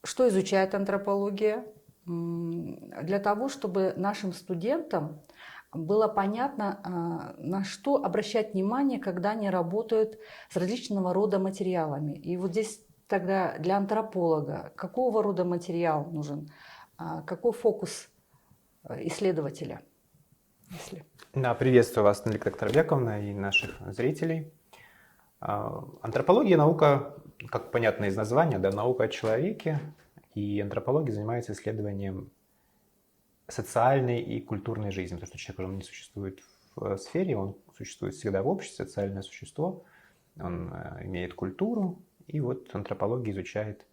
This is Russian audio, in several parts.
Что изучает антропология? Для того, чтобы нашим студентам было понятно, на что обращать внимание, когда они работают с различного рода материалами. И вот здесь тогда для антрополога какого рода материал нужен, какой фокус исследователя? Если... Да, приветствую вас, Нелли Токтарбековна, и наших зрителей. Антропология – наука, как понятно из названия, да, наука о человеке, и антропология занимается исследованием социальной и культурной жизни, потому что человек уже не существует в сфере, он существует всегда в обществе, социальное существо, он имеет культуру, и вот антропология изучает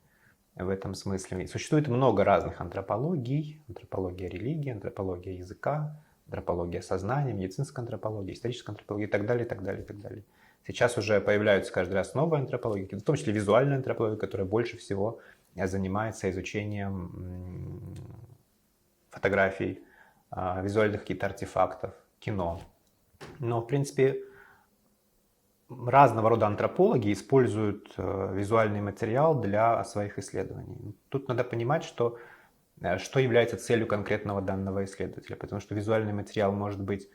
в этом смысле. И существует много разных антропологий: антропология религии, антропология языка, антропология сознания, медицинская антропология, историческая антропология и так далее, и так далее, и так далее. Сейчас уже появляются каждый раз новые антропологии, в том числе визуальная антропология, которая больше всего занимается изучением фотографий, визуальных каких-то артефактов, кино. Но, в принципе, разного рода антропологи используют визуальный материал для своих исследований. Тут надо понимать, что является целью конкретного данного исследователя, потому что визуальный материал может быть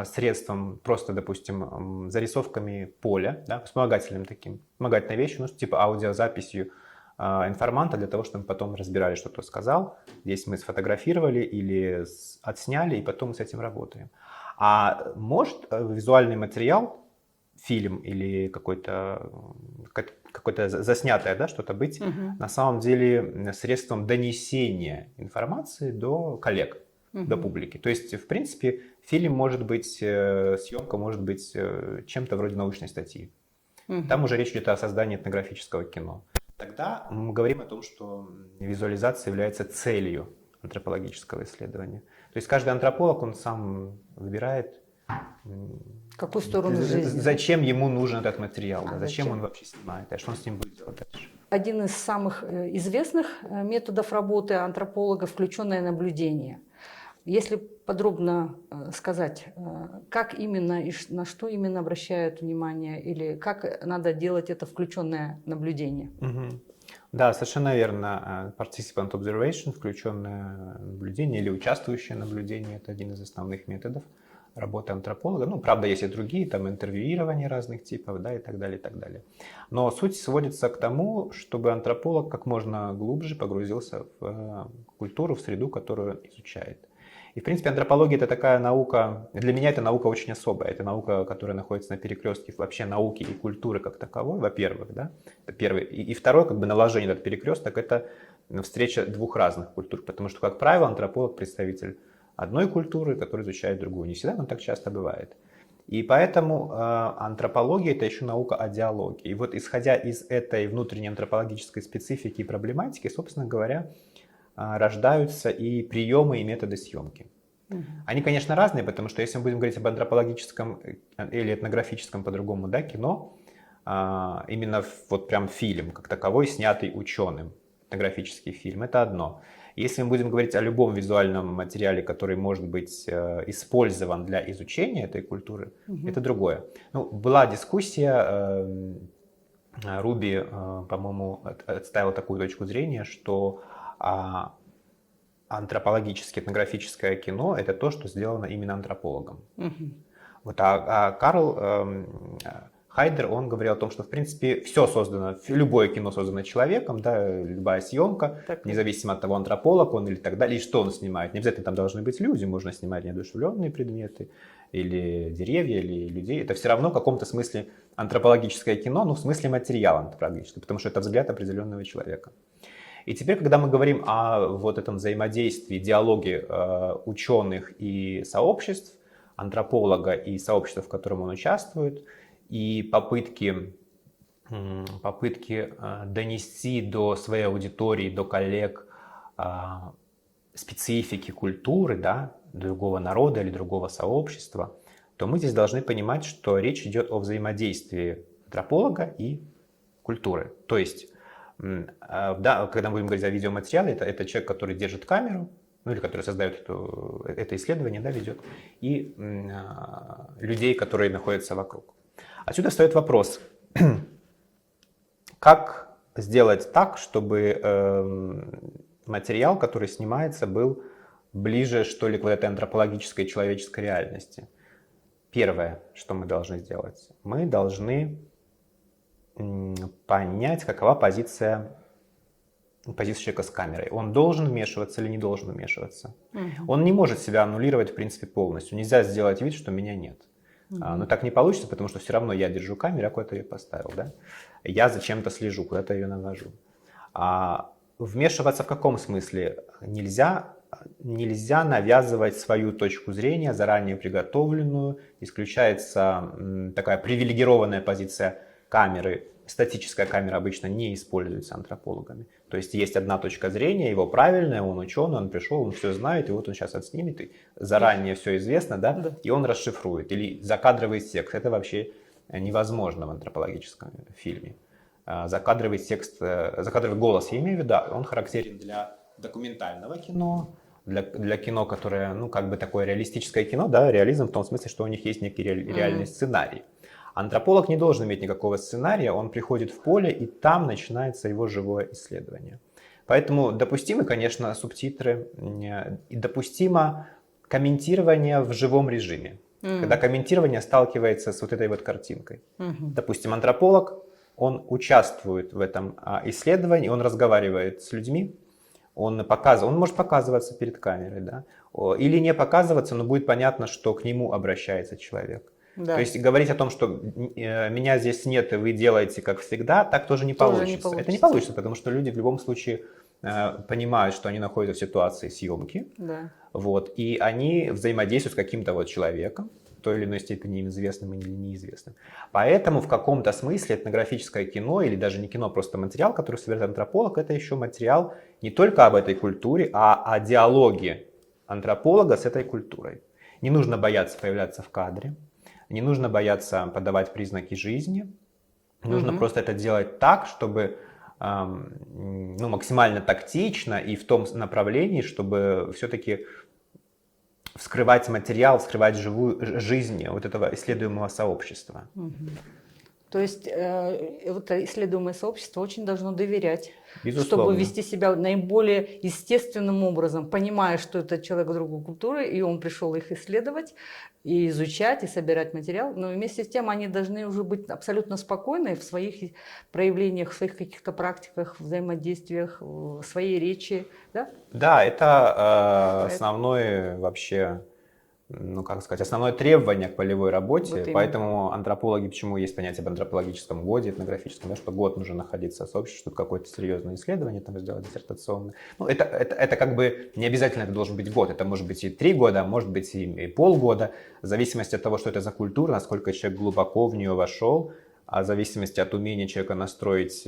средством, просто, допустим, зарисовками поля, да, вспомогательным таким, вспомогательной вещью, ну, типа аудиозаписью информанта для того, чтобы мы потом разбирали, что кто сказал. Здесь мы сфотографировали или отсняли, и потом мы с этим работаем. А может визуальный материал, фильм или какое-то заснятое, да, что-то быть, на самом деле средством донесения информации до коллег, до публики. То есть, в принципе, фильм может быть, съемка может быть чем-то вроде научной статьи. Там уже речь идет о создании этнографического кино. Тогда мы говорим о том, что визуализация является целью антропологического исследования. То есть каждый антрополог, он сам выбирает, какую сторону жизни, зачем ему нужен этот материал, зачем он вообще снимает, что он с ним будет делать дальше. Один из самых известных методов работы антрополога – включенное наблюдение. Если подробно сказать, как именно и на что именно обращают внимание, или как надо делать это включенное наблюдение? Да, совершенно верно. Participant observation, включенное наблюдение или участвующее наблюдение – это один из основных методов работы антрополога. Ну, правда, есть и другие, там интервьюирование разных типов, да, и так далее, и так далее. Но суть сводится к тому, чтобы антрополог как можно глубже погрузился в культуру, в среду, которую он изучает. И, в принципе, антропология – это такая наука, для меня это наука очень особая. Это наука, которая находится на перекрестке вообще науки и культуры как таковой, во-первых, да, это первый. И второе, как бы наложение на этот перекресток – это встреча двух разных культур, потому что, как правило, антрополог – представитель одной культуры, которая изучает другую. Не всегда, но так часто бывает. И поэтому антропология – это еще наука о диалоге. И вот исходя из этой внутренней антропологической специфики и проблематики, собственно говоря, рождаются и приемы, и методы съемки. Они, конечно, разные, потому что если мы будем говорить об антропологическом или этнографическом по-другому, да, кино, именно вот прям фильм как таковой, снятый ученым, этнографический фильм, это одно. Если мы будем говорить о любом визуальном материале, который может быть использован для изучения этой культуры, это другое. Ну, была дискуссия, Руби, по-моему, отставила такую точку зрения, что антропологическое, этнографическое кино – это то, что сделано именно антропологом. Вот, Карл Хайдер, он говорил о том, что, в принципе, все создано, любое кино создано человеком, да, любая съемка, независимо от того, антрополог он или так далее, и что он снимает. Не обязательно там должны быть люди, можно снимать неодушевленные предметы, или деревья, или людей. Это все равно в каком-то смысле антропологическое кино, ну, в смысле материал антропологический, потому что это взгляд определенного человека. И теперь, когда мы говорим о вот этом взаимодействии, диалоге ученых и сообществ, антрополога и сообщества, в котором он участвует, и попытки донести до своей аудитории, до коллег специфики культуры, да, другого народа или другого сообщества, то мы здесь должны понимать, что речь идет о взаимодействии антрополога и культуры. То есть, да, когда мы будем говорить о видеоматериале, это человек, который держит камеру, ну или который создает это исследование, да, ведет, и людей, которые находятся вокруг. Отсюда встает вопрос, как сделать так, чтобы материал, который снимается, был ближе, что ли, к вот этой антропологической человеческой реальности. Первое, что мы должны сделать, мы должны понять, какова позиция человека с камерой. Он должен вмешиваться или не должен вмешиваться. Он не может себя аннулировать, в принципе, полностью. Нельзя сделать вид, что меня нет. Но так не получится, потому что все равно я держу камеру, я куда-то ее поставил. Да? Я зачем-то слежу, куда-то ее навожу. А вмешиваться в каком смысле? Нельзя навязывать свою точку зрения, заранее приготовленную. Исключается такая привилегированная позиция камеры. Статическая камера обычно не используется антропологами. То есть есть одна точка зрения, его правильная, он ученый, он пришел, он все знает, и вот он сейчас отснимет, и заранее все известно, да, и он расшифрует. Или закадровый текст. Это вообще невозможно в антропологическом фильме. Закадровый текст, закадровый голос, я имею в виду, да, он характерен для документального кино, для кино, которое, ну, как бы такое реалистическое кино, да, реализм в том смысле, что у них есть некий реальный сценарий. Антрополог не должен иметь никакого сценария, он приходит в поле, и там начинается его живое исследование. Поэтому допустимы, конечно, субтитры, и допустимо комментирование в живом режиме, когда комментирование сталкивается с вот этой вот картинкой. Допустим, антрополог, он участвует в этом исследовании, он разговаривает с людьми, он может показываться перед камерой, да, или не показываться, но будет понятно, что к нему обращается человек. Да. То есть говорить о том, что меня здесь нет, и вы делаете как всегда, так тоже не получится. Это не получится, потому что люди в любом случае понимают, что они находятся в ситуации съемки, да. Вот, и они взаимодействуют с каким-то вот человеком, в той или иной степени им известным или неизвестным. Поэтому в каком-то смысле этнографическое кино, или даже не кино, просто материал, который собирает антрополог, это еще материал не только об этой культуре, а о диалоге антрополога с этой культурой. Не нужно бояться появляться в кадре. Не нужно бояться подавать признаки жизни. Нужно просто это делать так, чтобы максимально тактично и в том направлении, чтобы все-таки вскрывать материал, вскрывать живую жизнь вот этого исследуемого сообщества. То есть вот исследуемое сообщество очень должно доверять, безусловно, чтобы вести себя наиболее естественным образом, понимая, что это человек другой культуры, и он пришел их исследовать, и изучать, и собирать материал. Но вместе с тем они должны уже быть абсолютно спокойны в своих проявлениях, в своих каких-то практиках, взаимодействиях, в своей речи. Да, да, это основное вообще... основное требование к полевой работе, вот поэтому антропологи, почему есть понятие об антропологическом годе, этнографическом, да, что год нужно находиться в сообществе, чтобы какое-то серьезное исследование там сделать, диссертационное. Ну, это как бы не обязательно это должен быть год, это может быть и 3 года, а может быть и полгода, в зависимости от того, что это за культура, насколько человек глубоко в нее вошел, а в зависимости от умения человека настроить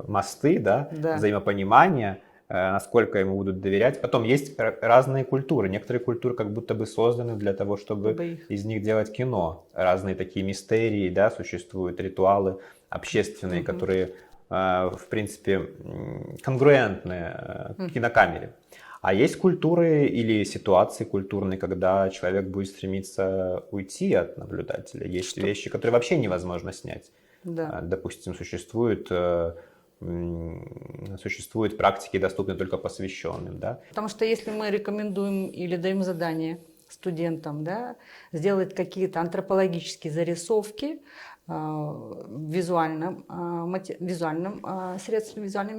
мосты, да, взаимопонимания, насколько ему будут доверять. Потом есть разные культуры. Некоторые культуры как будто бы созданы для того, чтобы из них делать кино. Разные такие мистерии, да, существуют, ритуалы общественные, которые, в принципе, конгруентны к кинокамере. А есть культуры или ситуации культурные, когда человек будет стремиться уйти от наблюдателя. Есть вещи, которые вообще невозможно снять. Да. Допустим, существуют практики, доступные только посвященным. Да? Потому что если мы рекомендуем или даем задание студентам, да, сделать какие-то антропологические зарисовки визуальными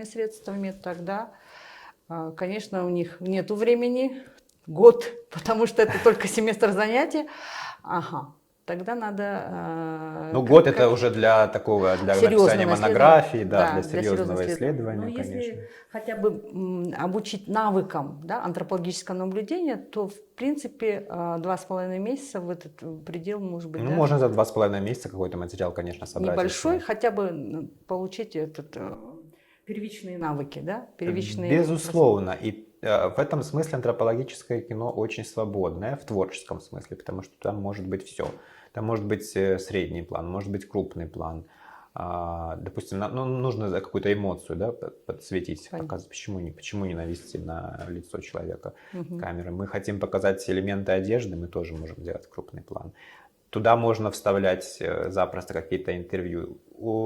средствами, тогда, конечно, у них нет времени, год, потому что это только семестр занятий. Тогда надо... год это уже для написания монографии, для серьезного исследования, но конечно. Если хотя бы обучить навыкам, да, антропологического наблюдения, то, в принципе, 2,5 месяца в этот предел может быть... Можно за 2,5 месяца какой-то материал, конечно, собрать. Небольшой, хотя бы получить первичные навыки, да? Безусловно. И в этом смысле антропологическое кино очень свободное, в творческом смысле, потому что там может быть все. Там может быть средний план, может быть крупный план. Допустим, нужно какую-то эмоцию, да, подсветить, показать, почему не навести на лицо человека камеры. Мы хотим показать элементы одежды, мы тоже можем делать крупный план. Туда можно вставлять запросто какие-то интервью.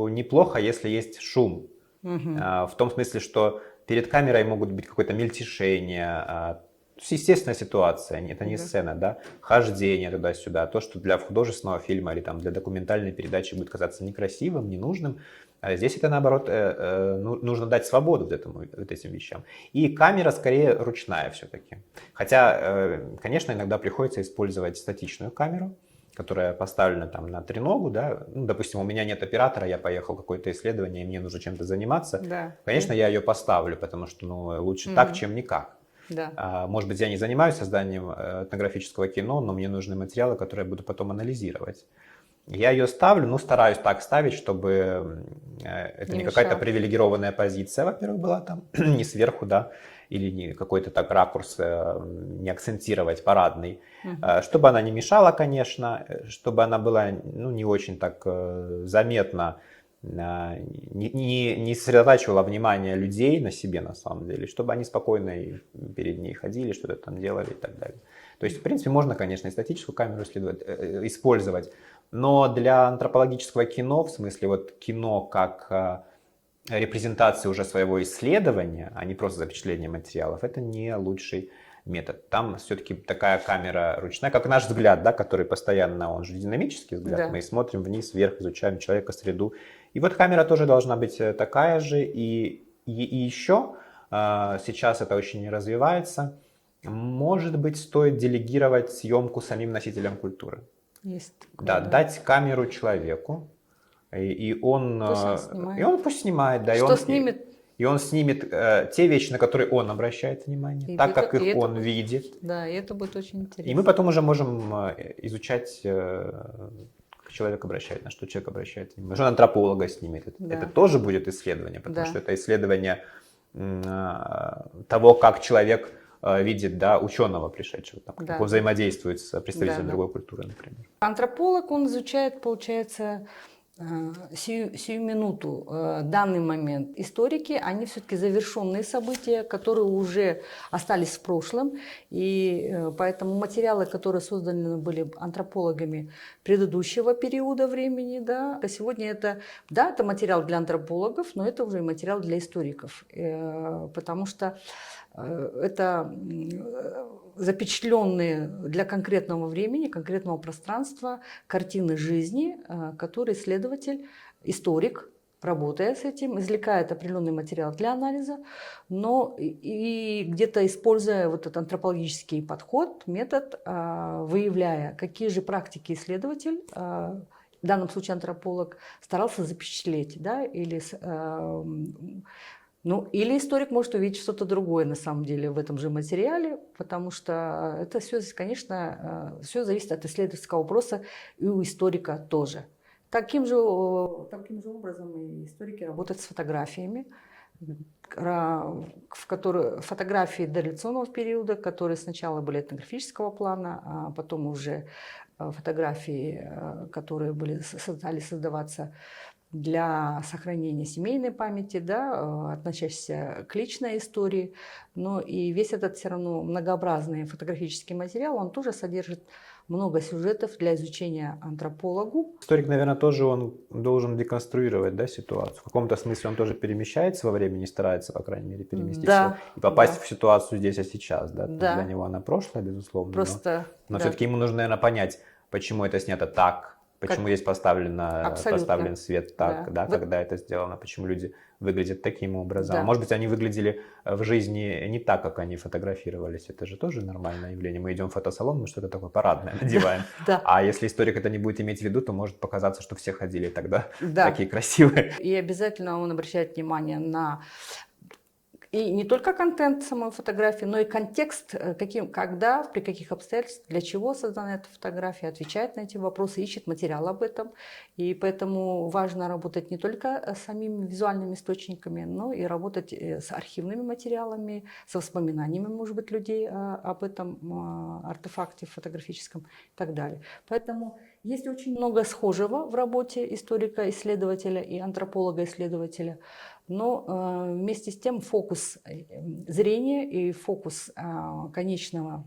Неплохо, если есть шум. В том смысле, что перед камерой могут быть какое-то мельтешение, естественная ситуация, это не сцена, да, хождение туда-сюда, то, что для художественного фильма или там для документальной передачи будет казаться некрасивым, ненужным, а здесь это наоборот, нужно дать свободу вот этим вещам. И камера скорее ручная все-таки. Хотя, конечно, иногда приходится использовать статичную камеру, которая поставлена там на треногу, да, ну, допустим, у меня нет оператора, я поехал в какое-то исследование, и мне нужно чем-то заниматься, Да. Конечно, я ее поставлю, потому что, ну, лучше так, чем никак. Да. Может быть, я не занимаюсь созданием этнографического кино, но мне нужны материалы, которые я буду потом анализировать. Я ее ставлю, ну, стараюсь так ставить, чтобы это не какая-то привилегированная позиция, во-первых, была там, не сверху, да, или не какой-то так ракурс не акцентировать парадный, чтобы она не мешала, конечно, чтобы она была, ну, не очень так заметна, не сосредотачивала внимание людей на себе на самом деле, чтобы они спокойно и перед ней ходили, что-то там делали и так далее. То есть, в принципе, можно, конечно, и статическую камеру использовать, но для антропологического кино, в смысле вот кино как репрезентации уже своего исследования, а не просто запечатление материалов, это не лучший метод. Там все-таки такая камера ручная, как наш взгляд, да, который постоянно, он же динамический взгляд, да. Мы смотрим вниз, вверх, изучаем человека, среду. И вот камера тоже должна быть такая же. И еще сейчас это очень развивается. Может быть, стоит делегировать съемку самим носителям культуры. Есть такое, да, дать камеру человеку, и он пусть снимает, да, что снимет. И он снимет те вещи, на которые он обращает внимание, и так, как их он видит. Да, и это будет очень интересно. И мы потом уже можем изучать, как человек обращает, на что человек обращает внимание. Что антрополога снимет. Это тоже будет исследование, потому что это исследование того, как человек видит, да, ученого пришедшего, там, как он взаимодействует с представителем другой культуры, например. Антрополог, он изучает, получается, сию минуту, данный момент. Историки, они все-таки завершенные события, которые уже остались в прошлом, и поэтому материалы, которые созданы были антропологами предыдущего периода времени, да, а сегодня это материал для антропологов, но это уже материал для историков, потому что это запечатленные для конкретного времени, конкретного пространства картины жизни, которые исследователь, историк, работая с этим, извлекает определенный материал для анализа, но и где-то используя вот этот антропологический подход, метод, выявляя, какие же практики исследователь, в данном случае антрополог, старался запечатлеть, да, или историк может увидеть что-то другое на самом деле в этом же материале, потому что это все, конечно, все зависит от исследовательского вопроса и у историка тоже. Таким же образом и историки работают с фотографиями, фотографии дореволюционного периода, которые сначала были этнографического плана, а потом уже фотографии, которые стали создаваться для сохранения семейной памяти, да, относящейся к личной истории. Но и весь этот все равно многообразный фотографический материал, он тоже содержит много сюжетов для изучения антропологу. Историк, наверное, тоже он должен деконструировать, да, ситуацию. В каком-то смысле он тоже перемещается во времени, старается, по крайней мере, переместиться и попасть в ситуацию здесь и сейчас. Да? Для него она прошлая, безусловно. Но все-таки ему нужно, наверное, понять, почему это снято так, почему здесь поставлен свет так, да, когда это сделано, почему люди выглядят таким образом. Да. Может быть, они выглядели в жизни не так, как они фотографировались. Это же тоже нормальное явление. Мы идем в фотосалон, мы что-то такое парадное надеваем. А если историк это не будет иметь в виду, то может показаться, что все ходили тогда такие красивые. И обязательно он обращает внимание на... И не только контент самой фотографии, но и контекст, когда, при каких обстоятельствах, для чего создана эта фотография, отвечает на эти вопросы, ищет материал об этом. И поэтому важно работать не только с самими визуальными источниками, но и работать с архивными материалами, со воспоминаниями, может быть, людей об этом артефакте фотографическом и так далее. Поэтому есть очень много схожего в работе историка-исследователя и антрополога-исследователя. Но вместе с тем фокус зрения и фокус конечного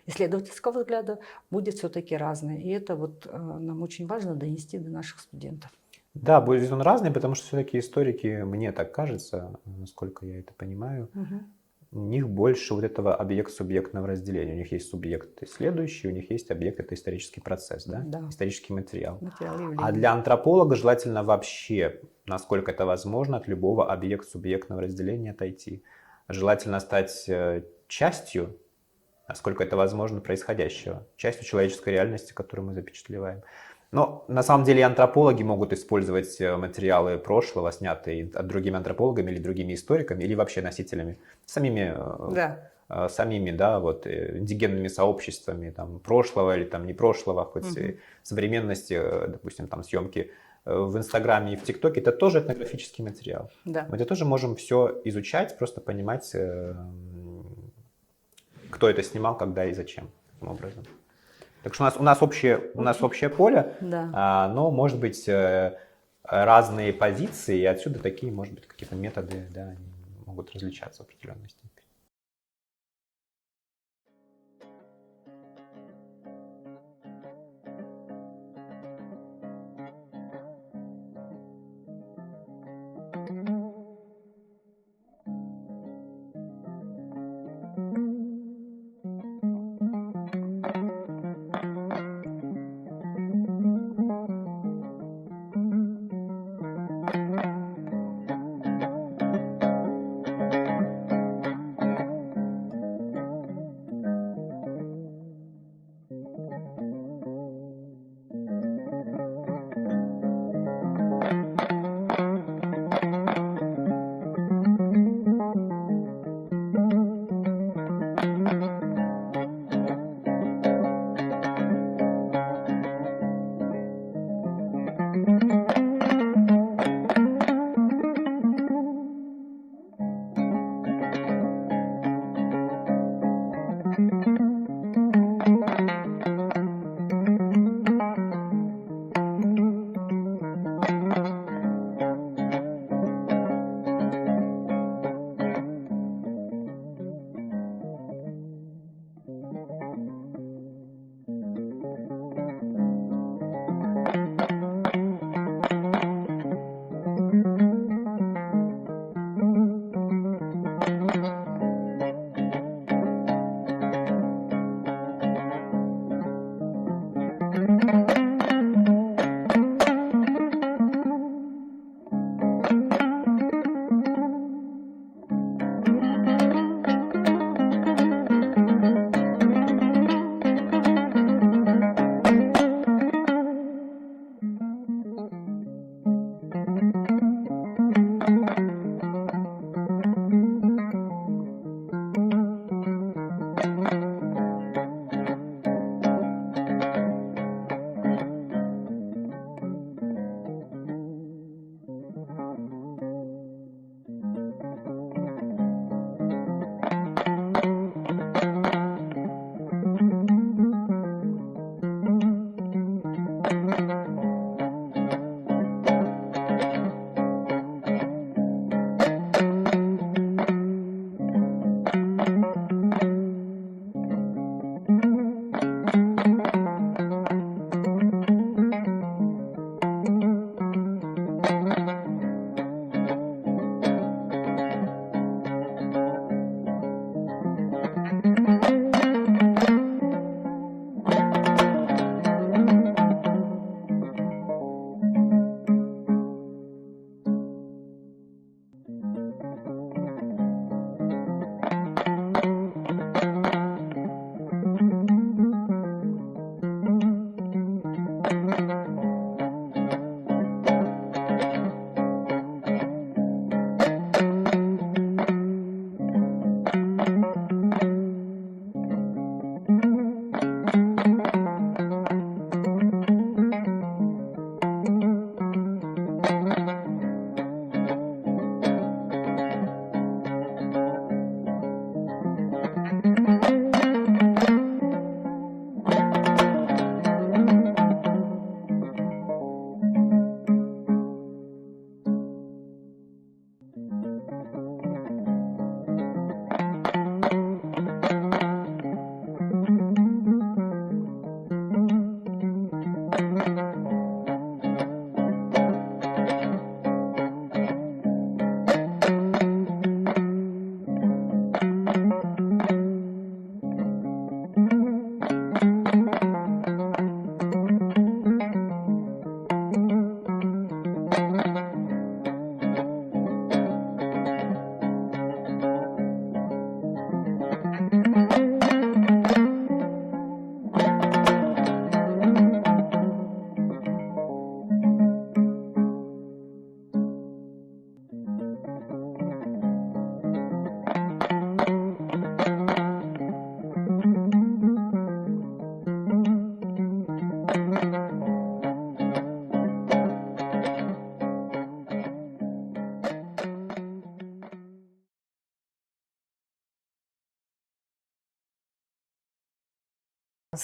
исследовательского взгляда будет все-таки разный. И это вот нам очень важно донести до наших студентов. Да, будет он разный, потому что все-таки историки, мне так кажется, насколько я это понимаю, Мгм. у них больше вот этого объект-субъектного разделения. У них есть субъект исследующий, у них есть объект — это исторический процесс, да, Да, исторический материал. материал А явления. для антрополога желательно вообще, насколько это возможно, от любого объект-субъектного разделения отойти. Желательно стать частью, насколько это возможно, происходящего, частью человеческой реальности, которую мы запечатлеваем. Но на самом деле и антропологи могут использовать материалы прошлого, снятые другими антропологами или другими историками, или вообще носителями, самими, Да. самими, да, вот, индигенными сообществами там, прошлого или там, не прошлого, хоть Мгм. современности, допустим, там, съемки в Инстаграме и в ТикТоке, это тоже этнографический материал. Да. Мы это тоже можем все изучать, просто понимать, кто это снимал, когда и зачем, каким образом. Так что у нас общее поле, Да. но, может быть, разные позиции, и отсюда такие, может быть, какие-то методы, да, они могут различаться в определенной степени.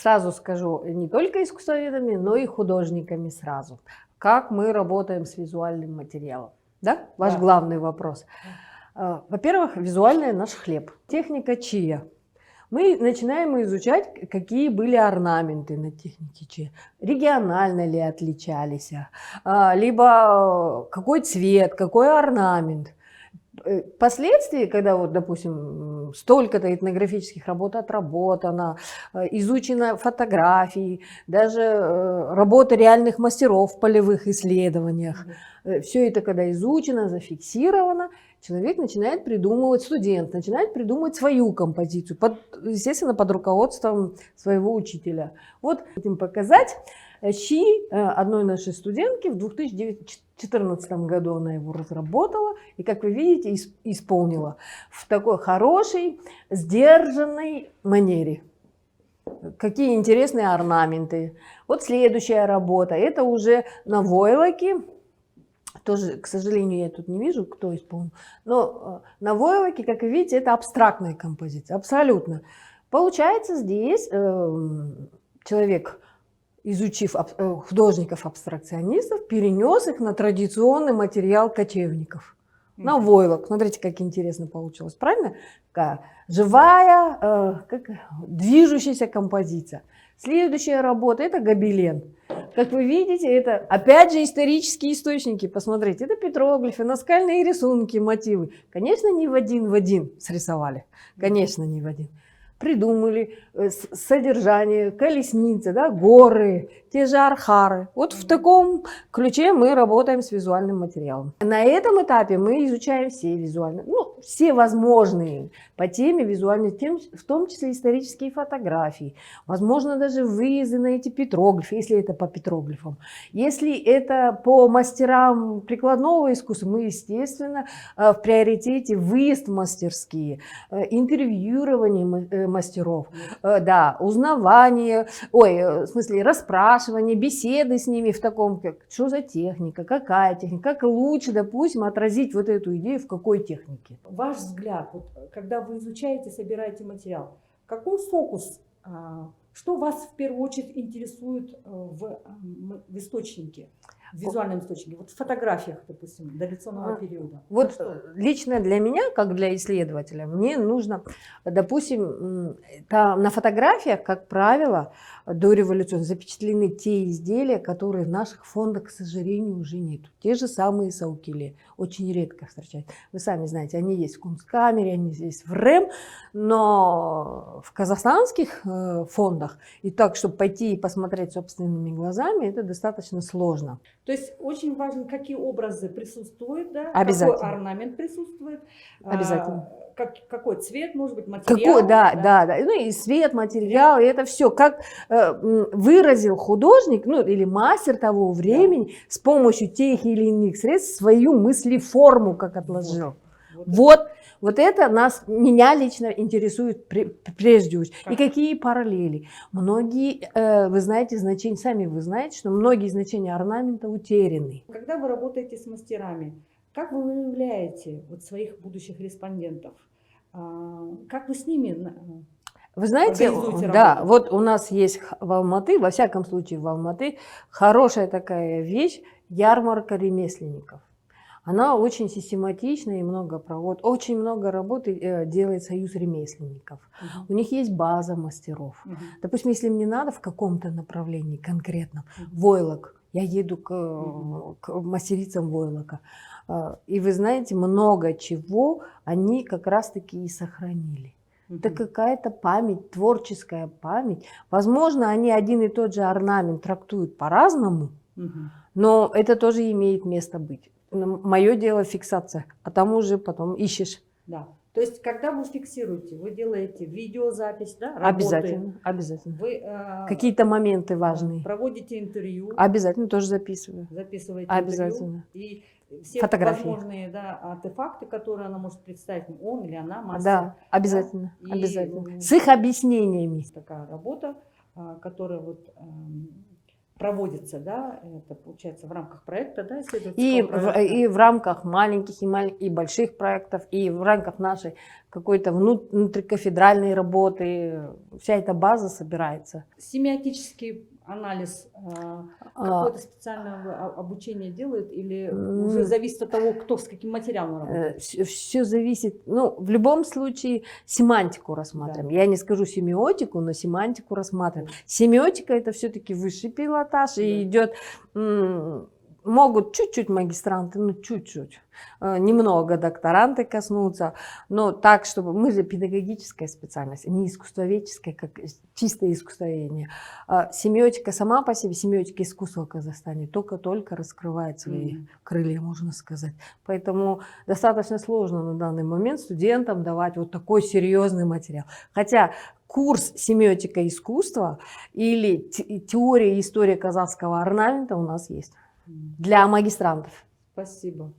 сразу скажу, не только искусствоведами, но и художниками сразу. Как мы работаем с визуальным материалом? Да? Ваш главный вопрос. Во-первых, визуальный наш хлеб. Техника чия. Мы начинаем изучать, какие были орнаменты на технике чия. Регионально ли отличались, либо какой цвет, какой орнамент. Впоследствии, когда, вот, допустим, столько-то этнографических работ отработано, изучено фотографии, даже работы реальных мастеров в полевых исследованиях, все это, когда изучено, зафиксировано, человек начинает придумывать, студент начинает придумывать свою композицию, естественно, под руководством своего учителя. Вот хотим показать щи одной нашей студентки в 2014 году она его разработала и, как вы видите, исполнила в такой хорошей, сдержанной манере. Какие интересные орнаменты. Вот следующая работа. Это уже на войлоке. Тоже, к сожалению, я тут не вижу, кто исполнил. Но на войлоке, как вы видите, это абстрактная композиция. Абсолютно. Получается, здесь человек, изучив художников-абстракционистов, перенес их на традиционный материал кочевников. На войлок. Смотрите, как интересно получилось. Правильно? Такая живая, движущаяся композиция. Следующая работа – это гобелен. Как вы видите, это опять же исторические источники. Посмотрите, это петроглифы, наскальные рисунки, мотивы. Конечно, не в один срисовали. Конечно, не в один. Придумали содержание, колесницы, да, горы, те же архары. Вот в таком ключе мы работаем с визуальным материалом. На этом этапе мы изучаем все визуальные, все возможные по теме визуальные, в том числе исторические фотографии. Возможно, даже выезды на эти петроглифы, если это по петроглифам. Если это по мастерам прикладного искусства, мы, естественно, в приоритете выезд в мастерские, интервьюирование мастеров, да, узнавание, в смысле расспрашивание, беседы с ними в таком, что за техника, какая техника, как лучше, допустим, отразить вот эту идею в какой технике. Ваш взгляд, вот, когда вы изучаете, собираете материал, какой фокус, что вас в первую очередь интересует в источнике? В визуальном источнике, вот в фотографиях, допустим, дореволюционного периода. Вот лично для меня, как для исследователя, мне нужно, допустим, на фотографиях, как правило, дореволюционно запечатлены те изделия, которые в наших фондах, к сожалению, уже нет. Те же самые саукиле, очень редко встречаются. Вы сами знаете, они есть в Кунсткамере, они есть в РЭМ, но в казахстанских фондах, и так, чтобы пойти и посмотреть собственными глазами, это достаточно сложно. То есть очень важно, какие образы присутствуют, да? Обязательно. Какой орнамент присутствует, обязательно. Какой цвет, может быть, материал. Да. Ну и цвет, материал, и это все. Как выразил художник, или мастер того времени, с помощью тех или иных средств свою мыслеформу, как отложил. Вот это меня лично интересует прежде всего. И какие параллели. Многие, вы знаете, значения, сами вы знаете, что многие значения орнамента утеряны. Когда вы работаете с мастерами, как вы выявляете своих будущих респондентов? Как вы с ними Вы знаете, да, вот у нас есть в Алматы, во всяком случае в Алматы, хорошая такая вещь – ярмарка ремесленников. Она очень систематична и много проводит. Очень много работы делает Союз ремесленников. У них есть база мастеров. Допустим, если мне надо в каком-то направлении конкретном, войлок, я еду к мастерицам войлока. И вы знаете, много чего они как раз-таки и сохранили. Это какая-то память, творческая память. Возможно, они один и тот же орнамент трактуют по-разному, но это тоже имеет место быть. Мое дело фиксация, а там уже потом ищешь. Да. То есть, когда вы фиксируете, вы делаете видеозапись, да, работы. Обязательно. Вы какие-то моменты важные. Проводите интервью. Обязательно тоже записываю. Записываете обязательно. Интервью. И все фотографии. Возможные артефакты, которые она может представить, он или она, мастер. Да, обязательно. Да? Обязательно. С их объяснениями. Такая работа, которая проводится, да, это получается в рамках проекта, да, исследовательского проекта. И в рамках маленьких и больших проектов, и в рамках нашей какой-то внутрикафедральной работы, вся эта база собирается. Семиотический анализ, какое-то специальное обучение делает или уже зависит от того, кто с каким материалом работает? Все зависит, ну, в любом случае семантику рассматриваем. Да. Я не скажу семиотику, но семантику рассматриваем. Семиотика это все-таки высший пилотаж, и идет, могут чуть-чуть магистранты, ну чуть-чуть, немного докторанты коснуться, но так, чтобы мы же педагогическая специальность, не искусствоведческая, как чистое искусствоведение. Семиотика сама по себе, семиотика искусства в Казахстане только раскрывает свои крылья, можно сказать. Поэтому достаточно сложно на данный момент студентам давать вот такой серьезный материал. Хотя курс семиотика искусства или теория и история казахского орнамента у нас есть для магистрантов. Спасибо.